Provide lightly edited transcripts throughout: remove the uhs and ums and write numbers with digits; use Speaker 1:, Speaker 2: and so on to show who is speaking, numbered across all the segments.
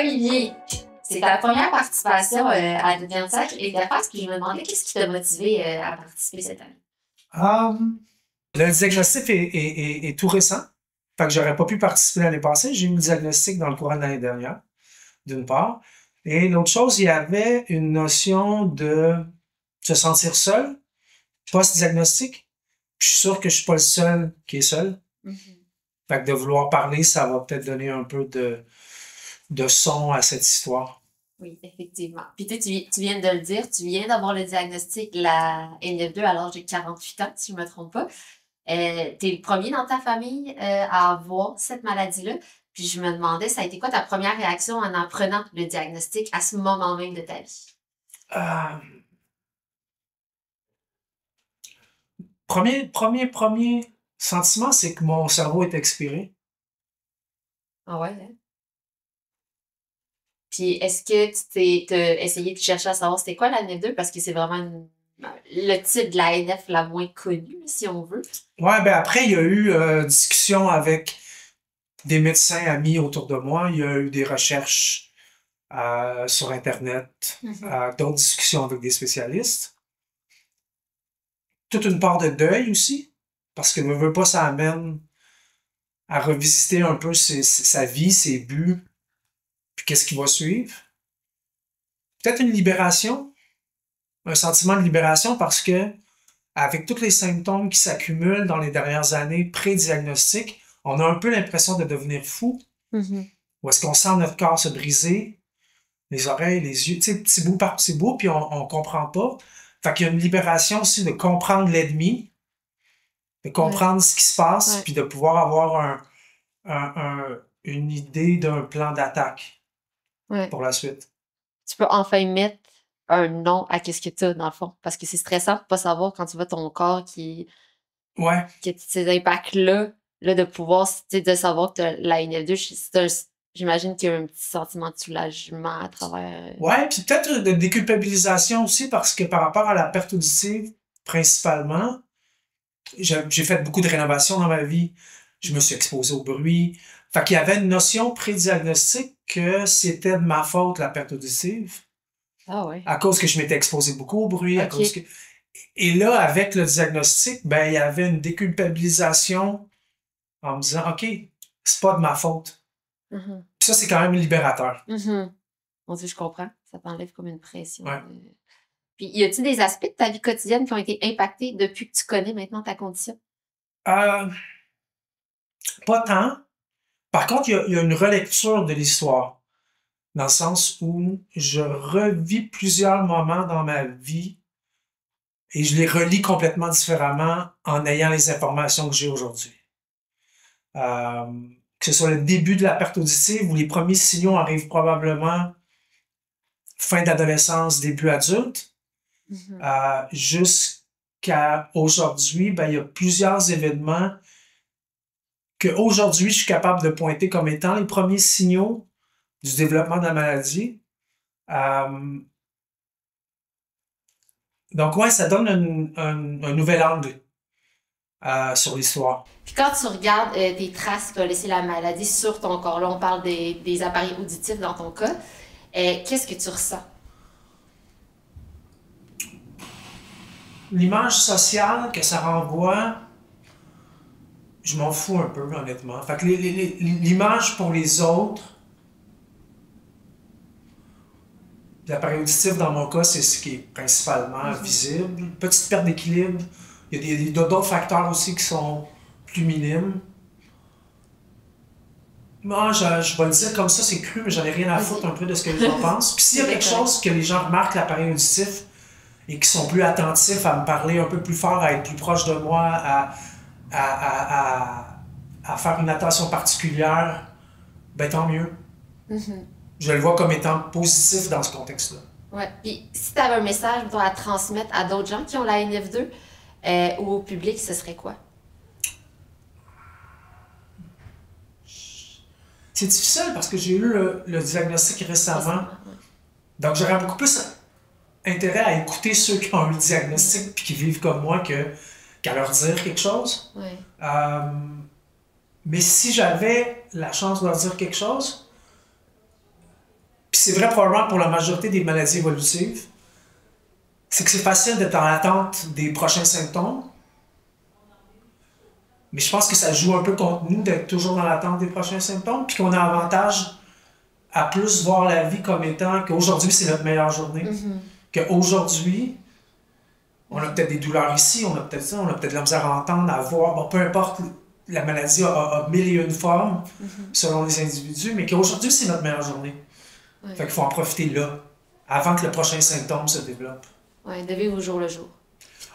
Speaker 1: Olivier, c'est ta première participation à Deviens Sacre et Interface, puis je me demandais qu'est-ce qui t'a motivé à participer cette année?
Speaker 2: Le diagnostic est tout récent. Fait que j'aurais pas pu participer l'année passée. J'ai eu le diagnostic dans le courant de l'année dernière, d'une part. Et l'autre chose, il y avait une notion de se sentir seul, post-diagnostic. Je suis sûr que je suis pas le seul qui est seul. Fait que de vouloir parler, ça va peut-être donner un peu de son à cette histoire.
Speaker 1: Oui, effectivement. Puis tu viens de le dire, tu viens d'avoir le diagnostic, la NF2 à l'âge de 48 ans, si je me trompe pas. T'es le premier dans ta famille à avoir cette maladie-là. Puis je me demandais, ça a été quoi ta première réaction en apprenant le diagnostic à ce moment même de ta vie?
Speaker 2: Euh, premier sentiment, c'est que mon cerveau est expiré.
Speaker 1: Ah ouais, hein? Puis est-ce que t'as essayé de chercher à savoir c'était quoi la NF2? Parce que c'est vraiment le type de la NF la moins connue, si on veut.
Speaker 2: Ouais, ben après, il y a eu discussion avec des médecins amis autour de moi. Il y a eu des recherches sur Internet, d'autres discussions avec des spécialistes. Toute une part de deuil aussi, parce que ne veut pas, ça amène à revisiter un peu sa vie, ses buts, puis qu'est-ce qui va suivre. Peut-être une libération, un sentiment de libération parce que avec tous les symptômes qui s'accumulent dans les dernières années pré-diagnostic, on a un peu l'impression de devenir fou. Ou est-ce qu'on sent notre corps se briser, les oreilles, les yeux, tu sais, petit bout par petit bout, puis on comprend pas. Fait qu'il y a une libération aussi de comprendre l'ennemi, de comprendre ce qui se passe, puis de pouvoir avoir une idée d'un plan d'attaque pour la suite.
Speaker 1: Tu peux enfin mettre un nom à qu'est-ce que tu as, dans le fond. Parce que c'est stressant de pas savoir quand tu vois ton corps qui a ces impacts-là, là, de pouvoir, tu sais, de savoir que tu as la NF2, j'imagine qu'il y a un petit sentiment de soulagement à travers.
Speaker 2: Ouais, puis peut-être de déculpabilisation aussi, parce que par rapport à la perte auditive, principalement, j'ai fait beaucoup de rénovations dans ma vie. Je me suis exposé au bruit. Fait qu'il y avait une notion pré-diagnostique que c'était de ma faute, la perte auditive.
Speaker 1: Ah ouais.
Speaker 2: À cause que je m'étais exposé beaucoup au bruit, à cause que... Et là, avec le diagnostic, ben, il y avait une déculpabilisation en me disant, OK, c'est pas de ma faute. Puis ça, c'est quand même libérateur.
Speaker 1: Mon Dieu, je comprends. Ça t'enlève comme une pression.
Speaker 2: Ouais.
Speaker 1: Puis, y a-t-il des aspects de ta vie quotidienne qui ont été impactés depuis que tu connais maintenant ta condition?
Speaker 2: Pas tant. Par contre, il y a une relecture de l'histoire. Dans le sens où je revis plusieurs moments dans ma vie et je les relis complètement différemment en ayant les informations que j'ai aujourd'hui. Que ce soit le début de la perte auditive où les premiers signaux arrivent probablement fin d'adolescence, début adulte, jusqu'à aujourd'hui, ben, il y a plusieurs événements que aujourd'hui je suis capable de pointer comme étant les premiers signaux du développement de la maladie. Donc ouais, ça donne un nouvel angle sur l'histoire.
Speaker 1: Puis quand tu regardes tes traces qu'a laissé la maladie sur ton corps, là on parle des appareils auditifs dans ton cas, qu'est-ce que tu ressens?
Speaker 2: L'image sociale que ça renvoie, je m'en fous un peu, honnêtement. Fait que l'image pour les autres, l'appareil auditif, dans mon cas, c'est ce qui est principalement visible. Petite perte d'équilibre. Il y a d'autres facteurs aussi qui sont plus minimes. Moi, je vais le dire comme ça, c'est cru, mais j'en ai rien à foutre un peu de ce que les gens pensent. Puis s'il y a quelque chose que les gens remarquent l'appareil auditif et qui sont plus attentifs à me parler un peu plus fort, à être plus proche de moi, à faire une attention particulière, ben tant mieux. Je le vois comme étant positif dans ce contexte-là.
Speaker 1: Ouais. Puis si tu avais un message à transmettre à d'autres gens qui ont la NF2 ou au public, ce serait quoi?
Speaker 2: C'est difficile parce que j'ai eu le diagnostic récemment. Donc j'aurais beaucoup plus intérêt à écouter ceux qui ont eu le diagnostic et qui vivent comme moi qu'à leur dire quelque chose. Mais si j'avais la chance de leur dire quelque chose, c'est vrai probablement pour la majorité des maladies évolutives, c'est que c'est facile d'être en attente des prochains symptômes. Mais je pense que ça joue un peu contre nous d'être toujours dans l'attente des prochains symptômes, puis qu'on a avantage à plus voir la vie comme étant qu'aujourd'hui, c'est notre meilleure journée. Qu'aujourd'hui, on a peut-être des douleurs ici, on a peut-être ça, on a peut-être de la misère à entendre, à voir, bon, peu importe, la maladie a mille et une formes selon les individus, mais qu'aujourd'hui, c'est notre meilleure journée.
Speaker 1: Ouais.
Speaker 2: Fait qu'il faut en profiter là, avant que le prochain symptôme se développe.
Speaker 1: Oui, de vivre au jour le jour.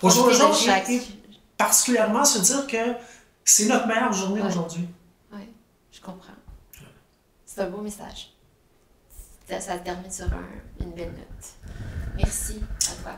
Speaker 2: Au jour le jour,
Speaker 1: chaque...
Speaker 2: et particulièrement se dire que c'est notre meilleure journée aujourd'hui.
Speaker 1: Oui, je comprends. C'est un beau message. Ça termine sur une belle note. Merci à toi.